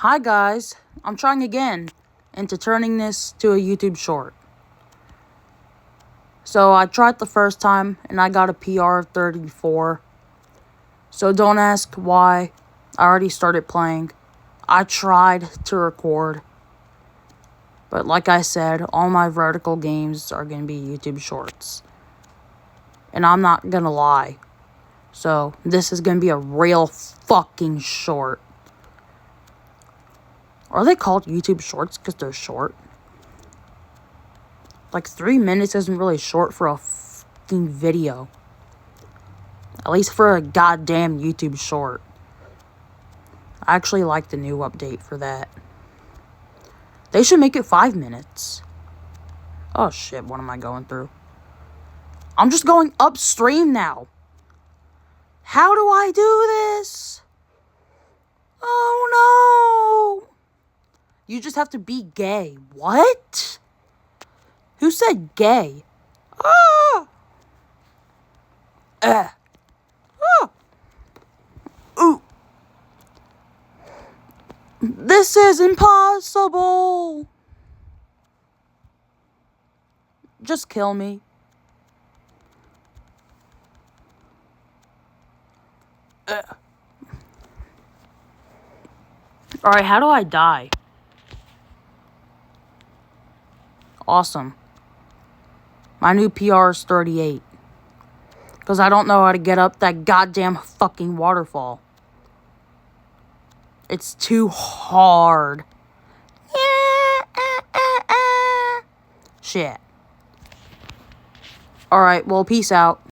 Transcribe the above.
Hi guys, I'm trying again into turning this to a YouTube short. So I tried the first time and I got a PR of 34. So don't ask why. I already started playing. I tried to record. But like I said, all my vertical games are going to be YouTube shorts. And I'm not going to lie. So this is going to be a real fucking short. Are they called YouTube shorts because they're short? Like 3 minutes isn't really short for a fucking video. At least for a goddamn YouTube short. I actually like the new update for that. They should make it 5 minutes. Oh shit, what am I going through? I'm just going upstream now. How do I do this? Oh no! You just have to be gay. What? Who said gay? Ah! Ah! Ooh! This is impossible! Just kill me. Alright, how do I die? Awesome. My new PR is 38. Because I don't know how to get up that goddamn fucking waterfall. It's too hard. Shit. Alright, well, peace out.